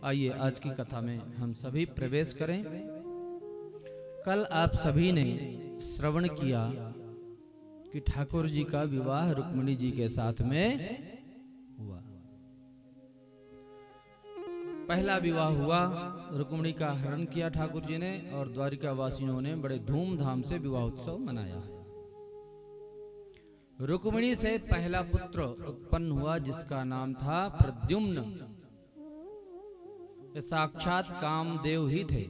आइए आज की कथा में हम सभी प्रवेश करें। कल आप सभी ने श्रवण किया कि ठाकुर जी का विवाह रुक्मिणी जी के साथ में हुआ। पहला विवाह हुआ, रुक्मिणी का हरण किया ठाकुर जी ने और द्वारिका वासियों ने बड़े धूमधाम से विवाह उत्सव मनाया। रुक्मिणी से पहला पुत्र उत्पन्न हुआ जिसका नाम था प्रद्युम्न। ये साक्षात कामदेव ही थे,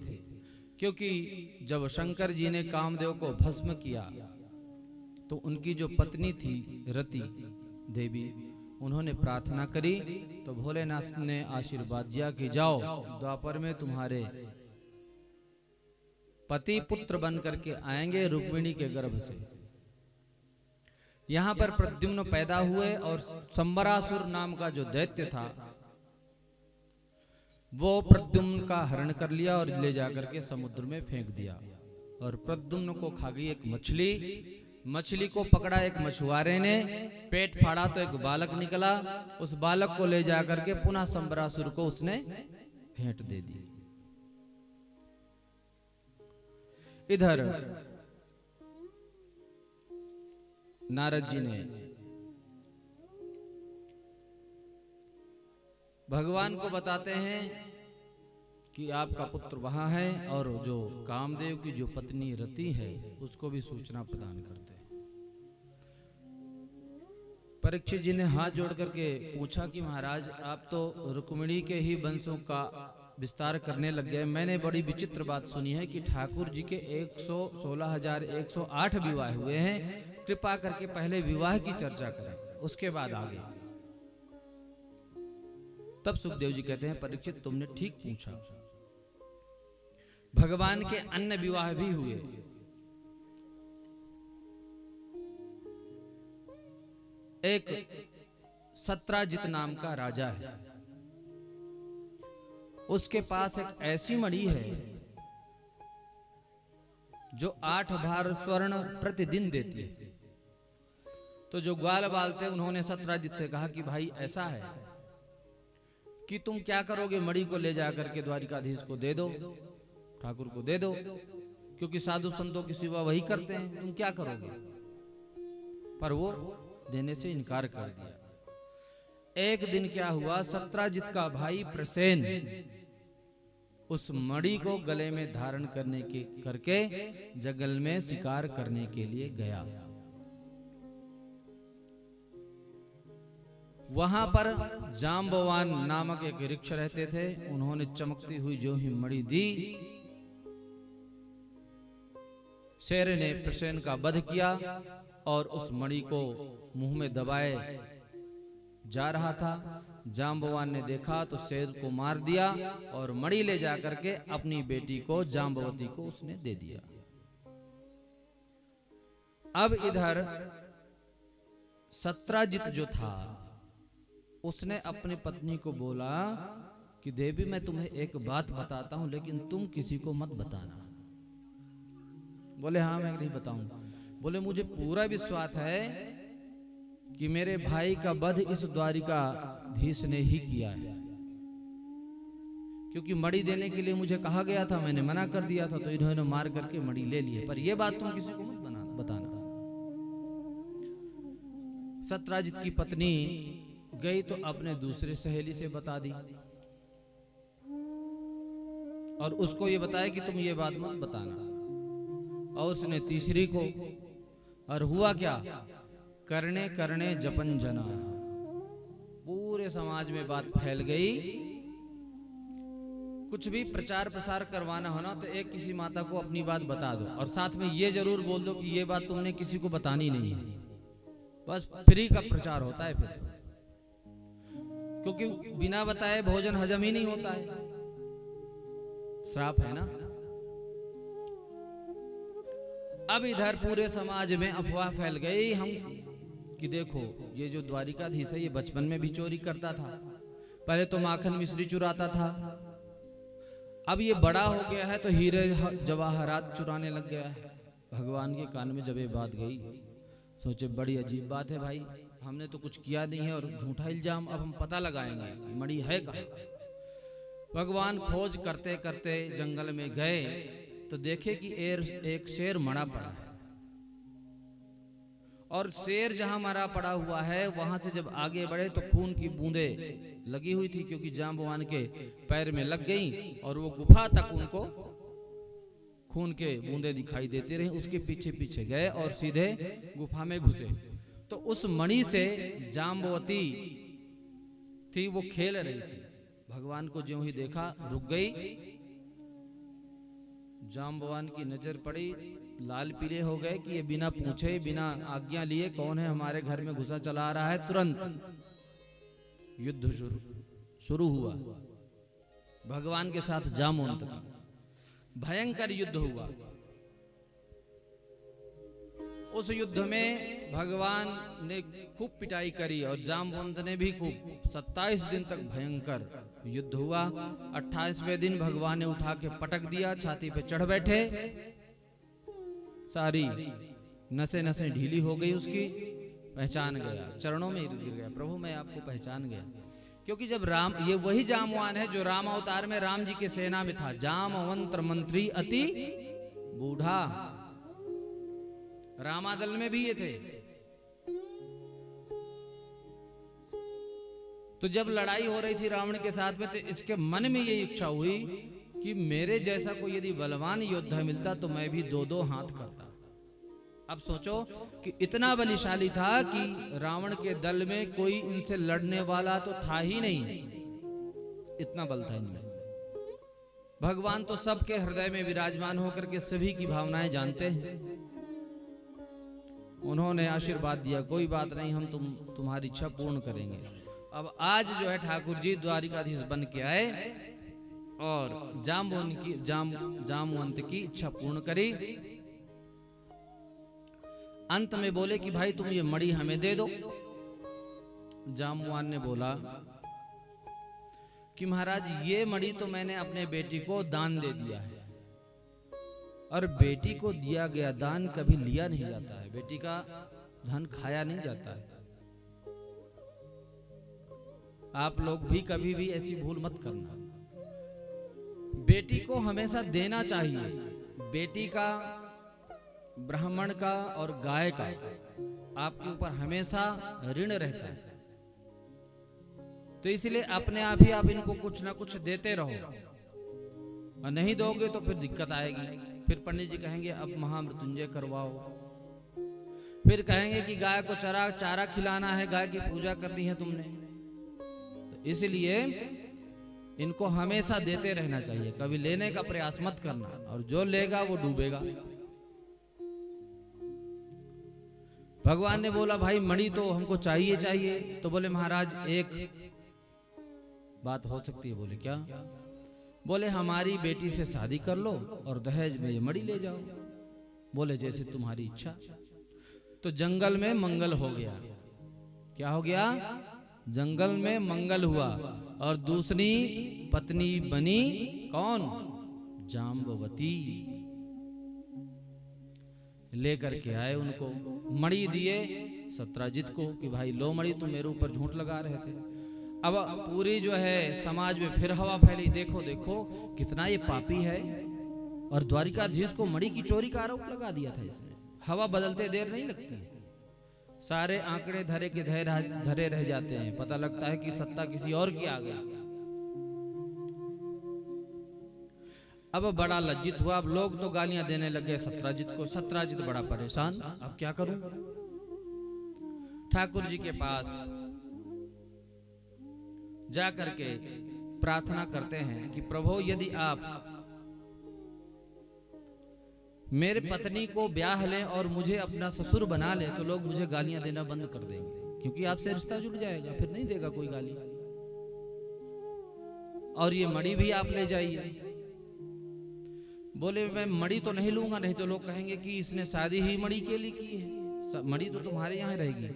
क्योंकि जब शंकर जी ने कामदेव को भस्म किया तो उनकी जो पत्नी थी रति देवी, उन्होंने प्रार्थना करी तो भोलेनाथ ने आशीर्वाद दिया कि जाओ द्वापर में तुम्हारे पति पुत्र बन करके आएंगे रुक्मिणी के गर्भ से। यहां पर प्रद्युम्न पैदा हुए और संबरासुर नाम का जो दैत्य था वो प्रद्युम्न का हरण कर लिया और ले जाकर के समुद्र में फेंक दिया। और प्रद्युम्न को खा गई एक मछली। मछली को पकड़ा एक मछुआरे ने, पेट फाड़ा तो एक बालक निकला। उस बालक को ले जाकर के पुनः संबरासुर को उसने भेंट दे दी। इधर नारद जी ने भगवान को बताते हैं कि आपका पुत्र वहां है, और जो कामदेव की जो पत्नी रति है उसको भी सूचना प्रदान करते हैं। परीक्षित जी ने हाथ जोड़ करके पूछा कि महाराज आप तो रुक्मिणी के ही वंशों का विस्तार करने लग गए। मैंने बड़ी विचित्र बात सुनी है कि ठाकुर जी के 116,108 विवाह हुए हैं। कृपा करके पहले विवाह की चर्चा करें, उसके बाद आगे। तब सुखदेव जी कहते हैं परीक्षित तुमने ठीक पूछा, भगवान के अन्य विवाह भी हुए। एक सत्राजित नाम का राजा है, उसके पास एक ऐसी मणि है जो 8 भार स्वर्ण प्रतिदिन देती है। तो जो ग्वाल बालते उन्होंने सत्राजित से कहा कि भाई ऐसा है कि तुम क्या करोगे, मणि को ले जाकर के द्वारिकाधीश को दे दो, ठाकुर को दे दो, क्योंकि साधु संतों की सेवा वही करते हैं, तुम क्या करोगे। पर वो देने से इनकार कर दिया। एक दिन क्या हुआ, सत्राजित का भाई प्रसेन उस मणि को गले में धारण करके जंगल में शिकार करने के लिए गया। वहां पर जाम्बवान नामक एक वृक्ष रहते थे। उन्होंने चमकती हुई जो ही मणि दी, शेर ने प्रसेन का वध किया और उस मणि को मुंह में दबाए जा रहा था। जाम्बवान ने देखा तो शेर को मार दिया और मणि ले जाकर के अपनी बेटी को जाम्बवती को उसने दे दिया। अब इधर सत्राजित जो था उसने अपनी पत्नी को बोला कि देवी मैं तुम्हें एक बात बताता हूं, लेकिन तुम किसी को मत बताना। बोले हाँ मैं नहीं बताऊंगा। बोले मुझे पूरा विश्वास है कि मेरे भाई का वध इस द्वारिकाधीश ने ही किया है, क्योंकि मणि देने के लिए मुझे कहा गया था, मैंने मना कर दिया था, तो इन्होंने मार करके मणि ले लिए। पर यह बात तुम किसी को मत बताना। सत्राजित की पत्नी गई तो अपने दूसरी सहेली से बता दी और उसको ये बताया कि तुम ये बात मत बताना। और उसने तीसरी को, और हुआ क्या, करने करने जपन जना, पूरे समाज में बात फैल गई। कुछ भी प्रचार प्रसार करवाना हो ना तो एक किसी माता को अपनी बात बता दो और साथ में ये जरूर बोल दो कि ये बात तुमने किसी को बतानी नहीं है। बस फ्री का प्रचार होता है फिर तो, क्योंकि बिना बताए भोजन हजम ही नहीं होता है, श्राप है ना। अब इधर पूरे समाज में अफवाह फैल गई हम कि देखो ये जो द्वारिकाधीश है ये बचपन में भी चोरी करता था। पहले तो माखन मिश्री चुराता था, अब ये बड़ा हो गया है तो हीरे जवाहरात चुराने लग गया है। भगवान के कान में जब ये बात गई सोचे बड़ी अजीब बात है भाई, हमने तो कुछ किया नहीं है और झूठा इल्जाम अब हम पता लगाएंगे मणि है कहाँ। भगवान खोज करते करते जंगल में गए तो देखे कि एक शेर मरा पड़ा है, और शेर जहां मरा पड़ा हुआ है वहां से जब आगे बढ़े तो खून की बूंदे लगी हुई थी, क्योंकि जांबवान के पैर में लग गई और वो गुफा तक उनको खून के बूंदे दिखाई देती रही। उसके पीछे पीछे गए और सीधे गुफा में घुसे। तो उस मणि से जांबवती थी, वो खेल रही थी। भगवान को ज्यों ही देखा रुक गई। जांबवान की नजर पड़ी, लाल पीले हो गए कि ये बिना पूछे बिना आज्ञा लिए कौन है हमारे घर में घुसा चला आ रहा है। तुरंत युद्ध शुरू हुआ भगवान के साथ जामवंत का। भयंकर युद्ध हुआ। उस युद्ध में भगवान ने खूब पिटाई करी और जामवंत ने भी खूब। 27 दिन तक भयंकर युद्ध हुआ। 28वें दिन भगवान ने उठा के पटक दिया, छाती पे चढ़ बैठे। सारी नसें नसें ढीली हो गई उसकी। पहचान गया, चरणों में गिर गया, प्रभु मैं आपको पहचान गया। क्योंकि जब राम, ये वही जामवान है जो राम अवतार में राम जी की सेना में था। जामवंत मंत्री अति बूढ़ा, रामादल में भी ये थे। तो जब लड़ाई हो रही थी रावण के साथ में, तो इसके मन में ये इच्छा हुई कि मेरे जैसा कोई यदि बलवान योद्धा मिलता तो मैं भी 2-2 हाथ करता। अब सोचो कि इतना बलिशाली था कि रावण के दल में कोई इनसे लड़ने वाला तो था ही नहीं, इतना बल था इनमें। भगवान तो सबके हृदय में विराजमान होकर के सभी की भावनाएं जानते हैं। उन्होंने आशीर्वाद दिया, कोई बात नहीं, हम तुम्हारी इच्छा पूर्ण करेंगे। अब आज जो है ठाकुर जी द्वारिकाधीश बन के आए और जामवंत की इच्छा पूर्ण करी। अंत में बोले कि भाई तुम ये मणि हमें दे दो। जामवान ने बोला कि महाराज ये मणि तो मैंने अपने बेटी को दान दे दिया है, और बेटी को दिया गया दान कभी लिया नहीं जाता है, बेटी का धन खाया नहीं जाता है। आप लोग भी कभी भी ऐसी भूल मत करना। बेटी को हमेशा देना चाहिए। बेटी का, ब्राह्मण का और गाय का आपके ऊपर हमेशा ऋण रहता है। तो इसलिए अपने आप ही आप इनको कुछ ना कुछ देते रहो, और नहीं दोगे तो फिर दिक्कत आएगी। फिर पंडित जी कहेंगे अब महामृत्युंजय करवाओ, फिर कहेंगे कि गाय को चारा खिलाना है, गाय की पूजा करनी है तुमने। तो इसलिए इनको हमेशा देते रहना चाहिए, कभी लेने का प्रयास मत करना, और जो लेगा वो डूबेगा। भगवान ने बोला भाई मणि तो हमको चाहिए। तो बोले महाराज एक बात हो सकती है। बोले क्या? बोले हमारी बेटी से शादी कर लो और दहेज में ये मणि ले जाओ। बोले जैसे तुम्हारी इच्छा। तो जंगल में मंगल हो गया। क्या हो गया? जंगल में मंगल हुआ, और दूसरी पत्नी बनी कौन? जाम्बवती। लेकर के आए उनको, मणि दिए सत्राजित को कि भाई लो मणि, तुम मेरे ऊपर झूठ लगा रहे थे। अब पूरी जो है समाज में फिर हवा फैली, देखो देखो कितना ये पापी है, और द्वारिकाधीश को मणि की चोरी का आरोप लगा दिया था इसने। हवा बदलते देर नहीं लगती है, सारे आंकड़े धरे के धरे रह जाते हैं, पता लगता है कि सत्ता किसी और की आ गई। अब बड़ा लज्जित हुआ। अब लोग तो गालियां देने लगे सत्राजित को। सत्राजित बड़ा परेशान, अब क्या करूं? ठाकुर जी के पास जा करके प्रार्थना करते हैं कि प्रभु यदि आप मेरे पत्नी को ब्याह लें और मुझे अपना ससुर बना ले, तो लोग मुझे गालियां देना बंद कर देंगे, क्योंकि आपसे रिश्ता जुड़ जाएगा, फिर नहीं देगा कोई गाली। और ये मणि भी आप ले जाइए। बोले मैं मणि तो नहीं लूंगा, नहीं तो लोग कहेंगे कि इसने शादी ही मणि के लिए की है, मणि तो तुम्हारे यहाँ रहेगी।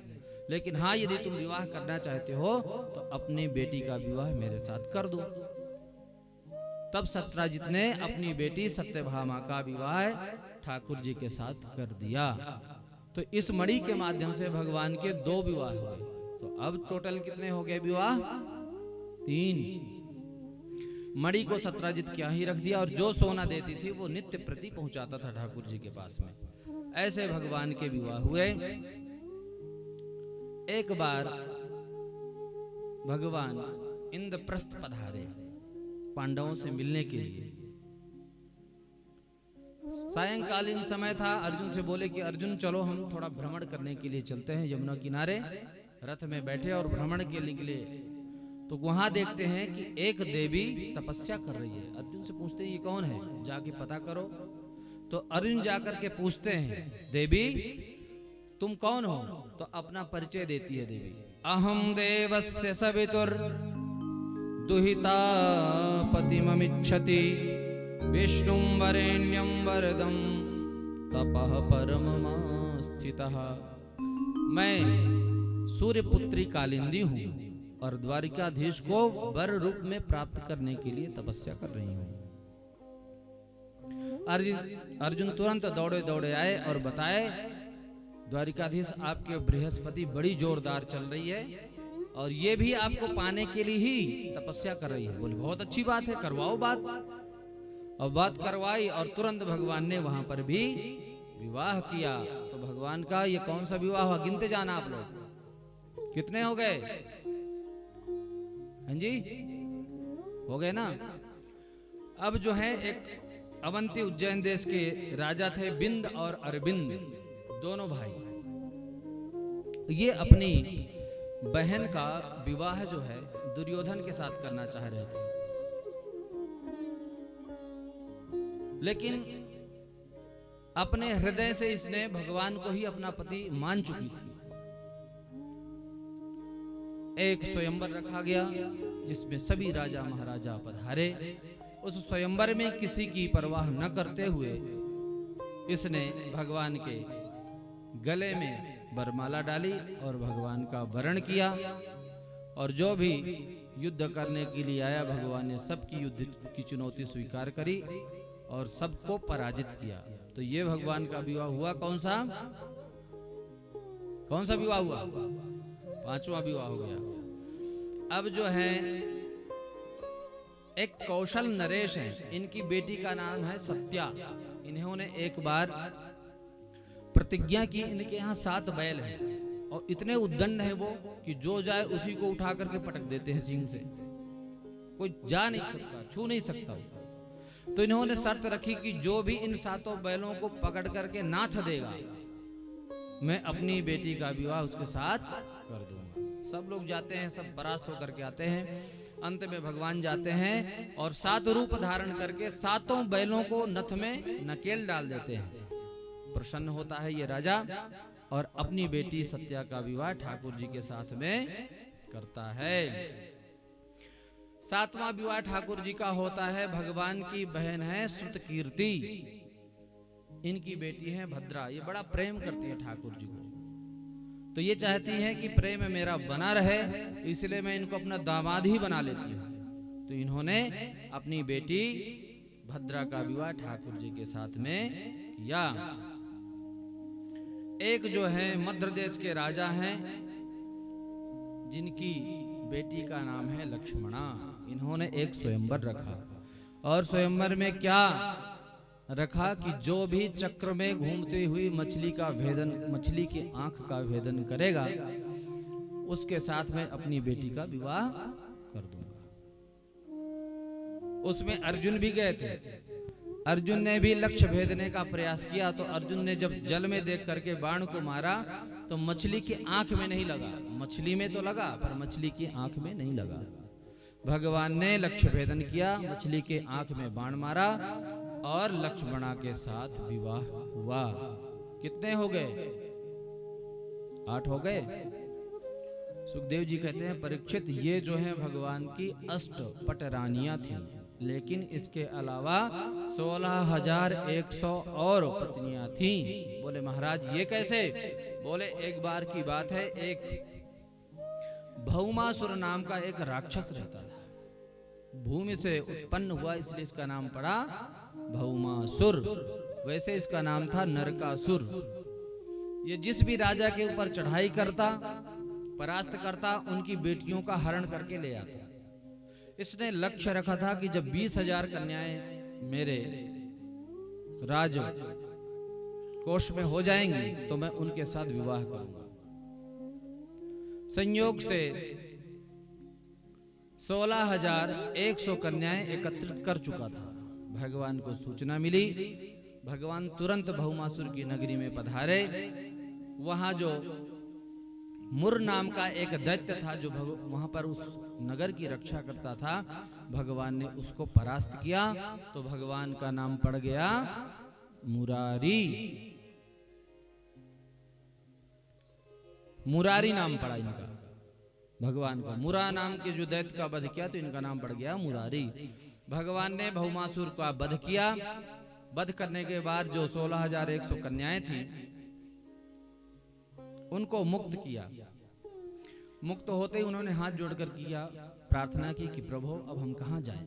लेकिन हाँ, यदि तुम विवाह करना चाहते हो तो अपनी बेटी का विवाह मेरे साथ कर दो। तब सत्राजित ने अपनी बेटी सत्यभामा का विवाह ठाकुर जी के साथ कर दिया। तो इस मणि के माध्यम से भगवान के 2 विवाह हुए। तो अब टोटल कितने हो गए विवाह? 3। मणि को सत्राजित क्या ही रख दिया, और जो सोना देती थी वो नित्य प्रति पहुंचाता था ठाकुर जी के पास में। ऐसे भगवान के विवाह हुए। एक बार भगवान इंद्रप्रस्थ पधारे पांडवों से मिलने के लिए। सायंकालीन समय था। अर्जुन से बोले कि अर्जुन चलो हम थोड़ा भ्रमण करने के लिए चलते हैं यमुना किनारे। रथ में बैठे और भ्रमण के लिए निकले, तो वहां देखते हैं कि एक देवी तपस्या कर रही है। अर्जुन से पूछते हैं ये कौन है, जाके पता करो। तो अर्जुन जाकर के पूछते हैं देवी तुम कौन हो? तो अपना परिचय देती है देवी। अहम देवस्य सवितुर दुहिता पतिममिच्छति विष्णुं वरेण्यं वरदं तपः परममास्थितः। मैं सूर्यपुत्री कालिंदी हूँ और द्वारिकाधीश को वर रूप में प्राप्त करने के लिए तपस्या कर रही हूँ। अर्जुन तुरंत दौड़े दौड़े आए और बताए द्वारिकाधीश आपके बृहस्पति बड़ी जोरदार चल रही है और ये भी आपको पाने के लिए ही तपस्या कर रही है। बोले बहुत अच्छी बात है, करवाओ बात। और बात करवाई और तुरंत भगवान ने वहां पर भी विवाह किया। तो भगवान का ये कौन सा विवाह हुआ, गिनते जाना आप लोग। कितने हो गए? हाँ जी, हो गए ना। अब जो है एक अवंती उज्जैन देश के राजा थे बिंद और अरविंद, दोनों भाई। ये अपनी बहन का विवाह जो है दुर्योधन के साथ करना चाह रहे थे, लेकिन अपने हृदय से इसने भगवान को ही अपना पति मान चुकी थी। एक स्वयंवर रखा गया जिसमें सभी राजा महाराजा पधारे। उस स्वयंवर में किसी की परवाह न करते हुए इसने भगवान के गले में वरमाला डाली और भगवान का वरण किया। और जो भी युद्ध करने के लिए आया भगवान ने सबकी युद्ध की चुनौती स्वीकार करी और सबको पराजित किया। तो ये भगवान का विवाह हुआ। कौन सा विवाह हुआ? पांचवा विवाह हो गया। अब जो है एक कौशल नरेश है, इनकी बेटी का नाम है सत्या। इन्होंने एक बार प्रतिज्ञा की, इनके यहाँ 7 बैल हैं और इतने उद्दंड है वो कि जो जाए उसी को उठा करके पटक देते हैं सींग से, कोई जा नहीं सकता, छू नहीं सकता। तो इन्होंने शर्त रखी कि जो भी इन 7 बैलों को पकड़ करके नाथ देगा मैं अपनी बेटी का विवाह उसके साथ कर दूंगा। सब लोग जाते हैं, सब परास्त होकर के आते हैं। अंत में भगवान जाते हैं और 7 रूप धारण करके 7 बैलों को नथ में नकेल डाल देते हैं। प्रसन्न होता है ये राजा और अपनी बेटी सत्या का विवाह ठाकुर जी के साथ में करता है। 7वां विवाह ठाकुर जी का होता है। भगवान की बहन है श्रुतकीर्ति, इनकी बेटी है भद्रा। ये बड़ा प्रेम करती है ठाकुर जी को, तो ये चाहती है कि प्रेम मेरा बना रहे, इसलिए मैं इनको अपना दामाद ही बना लेती हूँ। तो इन्होंने अपनी बेटी भद्रा का विवाह ठाकुर जी के साथ में किया। एक जो है मध्य देश के राजा हैं जिनकी बेटी का नाम है लक्ष्मणा। इन्होंने एक स्वयंवर रखा और स्वयंवर में क्या रखा कि जो भी चक्र में घूमती हुई मछली की आंख का भेदन करेगा उसके साथ में अपनी बेटी का विवाह कर दूंगा। उसमें अर्जुन भी गए थे। अर्जुन ने भी लक्ष्य भेदने का प्रयास किया, तो अर्जुन ने जब जल में देख करके बाण को मारा तो मछली की आंख में नहीं लगा। मछली में तो लगा पर मछली की आंख में नहीं लगा। भगवान ने लक्ष्य भेदन किया, मछली के आंख में बाण मारा और लक्ष्मणा के साथ विवाह हुआ। कितने हो गए? 8 हो गए। सुखदेव जी कहते हैं परीक्षित ये जो है भगवान की 8 पटरानियां थी, लेकिन इसके अलावा 16,100 और पत्नियां थीं। बोले महाराज ये कैसे? बोले एक बार की बात है, एक भौमासुर नाम का एक राक्षस रहता था। भूमि से उत्पन्न हुआ इसलिए इसका नाम पड़ा भौमासुर। वैसे इसका नाम था नरकासुर। ये जिस भी राजा के ऊपर चढ़ाई करता, परास्त करता, उनकी बेटियों का हरण करके ले आता। इसने लक्ष्य रखा था कि जब 20,000 कन्याएं मेरे राज कोष में हो जाएंगी तो मैं उनके साथ विवाह करूंगा। संयोग से 16,100 कन्याएं एकत्रित कर चुका था। भगवान को सूचना मिली, भगवान तुरंत भौमासुर की नगरी में पधारे। वहां जो मुर नाम का एक दैत्य था जो वहां पर उस नगर की रक्षा करता था, भगवान ने उसको परास्त किया। तो भगवान का नाम पड़ गया मुरारी। मुरारी नाम पड़ा इनका, भगवान का। मुरा नाम के जो दैत्य का वध किया तो इनका नाम पड़ गया मुरारी। भगवान ने भौमासुर का वध किया। वध करने के बाद जो 16,100 कन्याएं थी उनको मुक्त किया। मुक्त होते ही उन्होंने हाथ जोड़कर किया, प्रार्थना की कि प्रभु अब हम कहां जाएं?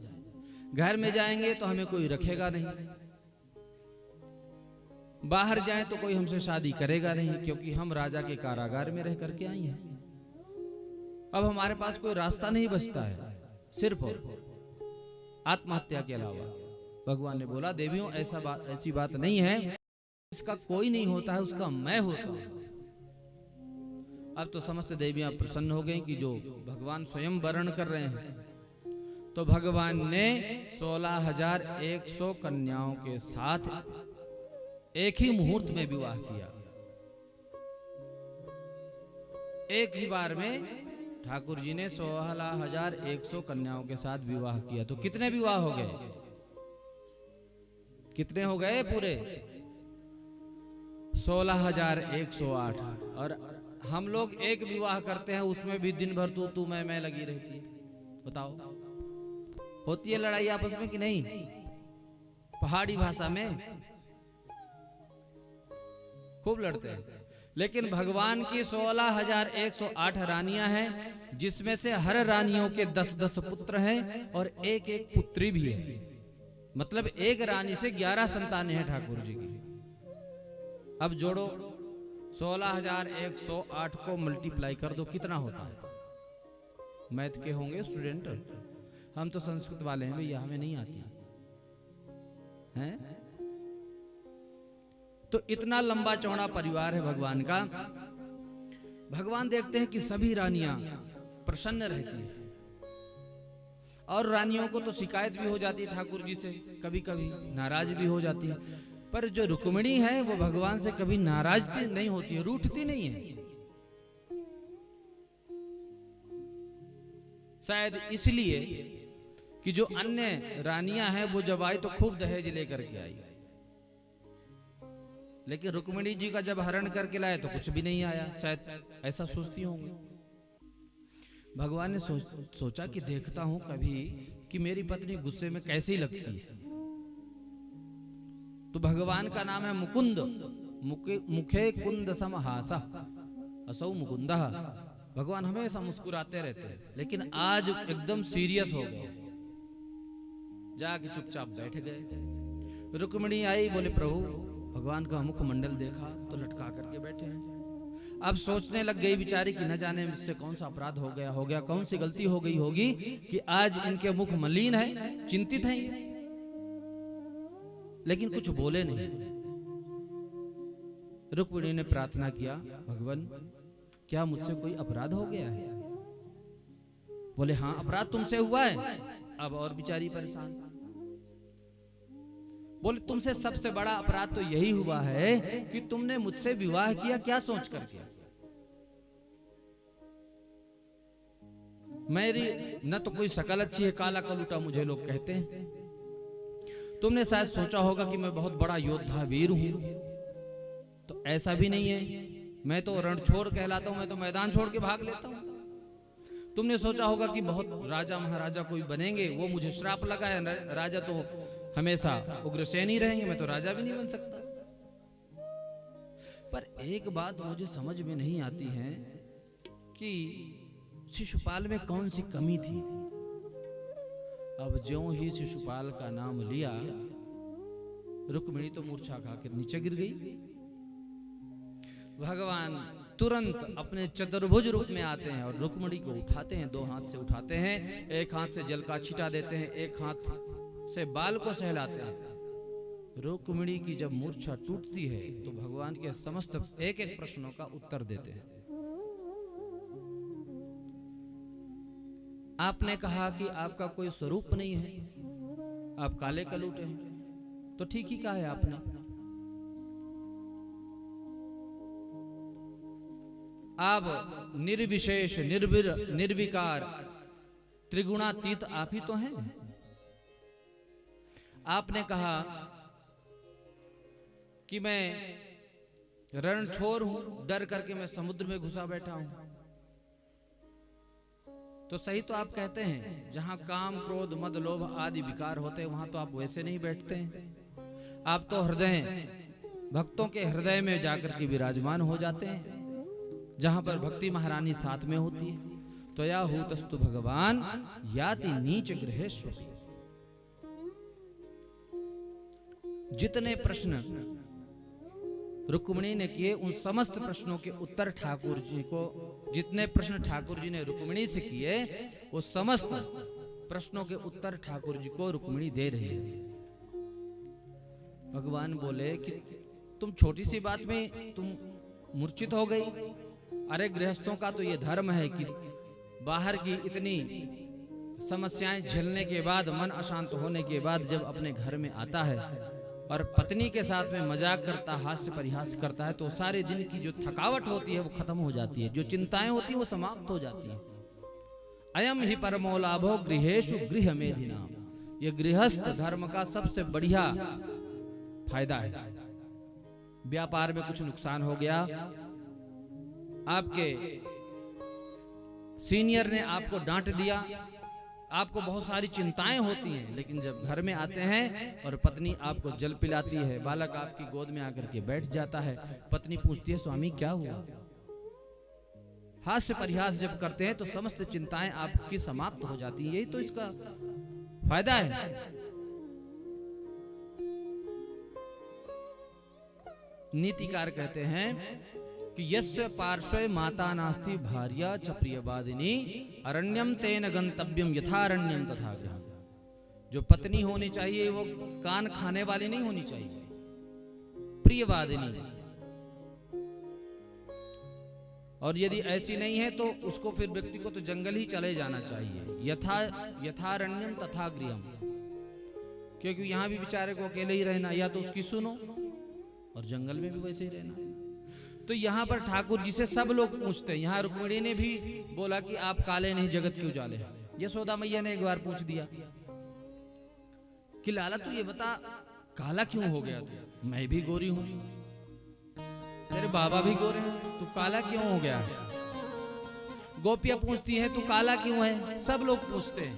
घर में जाएंगे तो हमें कोई रखेगा नहीं, बाहर जाएं तो कोई हमसे शादी करेगा नहीं, क्योंकि हम राजा के कारागार में रह करके आई हैं। अब हमारे पास कोई रास्ता नहीं बचता है सिर्फ आत्महत्या के अलावा। भगवान ने बोला, देवियों ऐसी बात नहीं है, इसका कोई नहीं होता है, उसका मैं होता हूं। अब तो समस्त देवियां प्रसन्न हो गईं कि जो भगवान स्वयं वर्ण कर रहे हैं। तो भगवान ने 16,100 कन्याओं के साथ एक ही मुहूर्त में विवाह किया। एक ही बार में ठाकुर जी ने 16,100 कन्याओं के साथ विवाह किया। तो कितने विवाह हो गए? कितने हो गए? पूरे 16,108। और हम लोग एक विवाह करते हैं, उसमें भी दिन भर तू मैं लगी रहती है। बताओ, होती है लड़ाई आपस में कि नहीं? पहाड़ी भाषा में खूब लड़ते हैं। लेकिन भगवान की 16,108 रानियां हैं, जिसमें से हर रानियों के 10-10 पुत्र हैं और एक एक पुत्री भी है। मतलब एक रानी से 11 संतानें हैं ठाकुर जी की। अब जोड़ो, 16,108 को मल्टीप्लाई कर दो, कितना होता है? मैथ के होंगे स्टूडेंट, हम तो संस्कृत वाले हैं भैया, हमें नहीं आती हैं। तो इतना लंबा चौड़ा परिवार है भगवान का। भगवान देखते हैं कि सभी रानियां प्रसन्न रहती है, और रानियों को तो शिकायत भी हो जाती है ठाकुर जी से, कभी कभी नाराज भी हो जाती है। पर जो रुक्मिणी है वो भगवान से कभी नाराज नहीं होती है, रूठती नहीं है। शायद इसलिए कि जो अन्य रानियां हैं वो जब आई तो खूब दहेज लेकर के आई, लेकिन रुक्मिणी जी का जब हरण करके लाए तो कुछ भी नहीं आया। शायद ऐसा सोचती होंगी। भगवान ने सोचा कि देखता हूं कभी कि मेरी पत्नी गुस्से में कैसी लगती है। तो भगवान का नाम है मुकुंद। मुखे कुंद समहासा असौ मुकुंदः। भगवान हमेशा मुस्कुराते रहते हैं, लेकिन आज एकदम सीरियस हो गए, जाके चुपचाप बैठ गए। रुक्मिणी आई, बोले प्रभु भगवान का मुखमंडल देखा तो लटका करके बैठे हैं। अब सोचने लग गई बेचारी कि न जाने मुझसे कौन सा अपराध हो गया, कौन सी गलती हो गई होगी कि आज इनके मुख मलिन है, चिंतित हैं, लेकिन कुछ बोले नहीं। रुक्मिणी ने प्रार्थना किया, भगवान क्या मुझसे कोई अपराध हो गया है? बोले हाँ अपराध तुमसे हुआ है। अब और बेचारी परेशान। बोले तुमसे सबसे बड़ा अपराध तो यही हुआ है कि तुमने मुझसे विवाह किया क्या सोच करके? मेरी न तो कोई शकल अच्छी है, काला कलूटा मुझे लोग कहते हैं। तुमने शायद सोचा होगा कि मैं बहुत बड़ा योद्धा वीर हूं, तो ऐसा भी नहीं है। मैं तो रणछोड़ कहलाता हूं, मैं तो मैदान छोड़ के भाग लेता हूं। तुमने सोचा होगा कि बहुत राजा महाराजा कोई बनेंगे, वो मुझे श्राप लगा है, राजा तो हमेशा उग्रसेन ही रहेंगे, मैं तो राजा भी नहीं बन सकता। पर एक बात मुझे समझ में नहीं आती है कि शिशुपाल में कौन सी कमी थी। अब ज्यों ही शिशुपाल का नाम लिया, रुक्मिणी तो मूर्छा खा के नीचे गिर गई। भगवान तुरंत अपने चतुर्भुज रूप में आते हैं और रुक्मिणी को उठाते हैं, 2 हाथ से उठाते हैं, एक हाथ से जल का छींटा देते हैं, एक हाथ से बाल को सहलाते हैं। रुक्मिणी की जब मूर्छा टूटती है तो भगवान के समस्त एक एक प्रश्नों का उत्तर देते हैं। आपने कहा कि आपका कोई स्वरूप नहीं है, आप काले कलूटे हैं, तो ठीक ही कहा है आपने। आप निर्विशेष, निर्विकार, त्रिगुणातीत आप ही तो हैं। आपने कहा कि मैं रणछोर हूं, डर करके मैं समुद्र में घुसा बैठा हूं। तो सही तो आप कहते हैं, जहां काम, क्रोध, मद, लोभ आदि विकार होते हैं वहां तो आप वैसे नहीं बैठते हैं। आप तो हृदय, भक्तों के हृदय में जाकर के विराजमान हो जाते हैं, जहां पर भक्ति महारानी साथ में होती है। तो या हूतस्तु भगवान याति नीच गृहेश्वरी। जितने प्रश्न रुक्मिणी ने किए उन समस्त प्रश्नों के उत्तर ठाकुर जी को, जितने प्रश्न ठाकुर जी ने रुक्मिणी से किए वो समस्त प्रश्नों के उत्तर ठाकुर जी को रुक्मिणी दे रही है। भगवान बोले कि तुम छोटी सी बात में तुम मूर्छित हो गई। अरे गृहस्थों का तो ये धर्म है कि बाहर की इतनी समस्याएं झेलने के बाद, मन अशांत होने के बाद जब अपने घर में आता है और पत्नी के साथ में मजाक करता, हास्य परिहास करता है, तो सारे दिन की जो थकावट होती है वो खत्म हो जाती है, जो चिंताएं होती है वो समाप्त हो जाती है। अयम ही परमो लाभो गृहेषु गृह मेधिना। ये गृहस्थ धर्म का सबसे बढ़िया फायदा है। व्यापार में कुछ नुकसान हो गया, आपके सीनियर ने आपको डांट दिया, आपको बहुत सारी चिंताएं होती हैं, लेकिन जब घर में आते हैं और पत्नी आपको जल पिलाती है, बालक आपकी गोद में आकर के बैठ जाता है, पत्नी पूछती है स्वामी क्या हुआ। हास्य परिहास जब करते हैं तो समस्त चिंताएं आपकी समाप्त हो जाती हैं। यही तो इसका फायदा है। नीतिकार कहते हैं कि यस्य पार्श्वे माता नास्ति भार्या च प्रियवादिनी अरण्यम तेन गंतव्यम यथारण्यम तथा गृहम्। जो पत्नी होनी चाहिए वो कान खाने वाली नहीं होनी चाहिए, प्रियवादिनी। और यदि ऐसी नहीं है तो उसको फिर व्यक्ति को तो जंगल ही चले जाना चाहिए। यथारण्यम तथा गृहम्, क्योंकि यहां भी बेचारे को अकेले ही रहना, या तो उसकी सुनो, और जंगल में भी वैसे ही रहना। तो यहाँ पर ठाकुर जी से सब लोग पूछते हैं। यहाँ रुक्मिणी ने भी बोला कि आप काले नहीं जगत के उजाले हैं। यशोदा मैया ने एक बार पूछ दिया कि लाला तू ये बता काला क्यों हो गया तू? मैं भी गोरी हूं, तेरे बाबा भी गोरे हैं, तू काला क्यों हो गया? गोपियां पूछती हैं तू काला क्यों है? सब लोग पूछते हैं।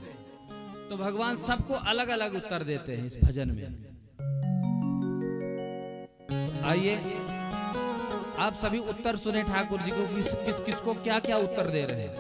तो भगवान सबको अलग अलग उत्तर देते हैं इस भजन में। आइए आप सभी उत्तर सुने ठाकुर जी को किस किस को क्या क्या उत्तर दे रहे हैं।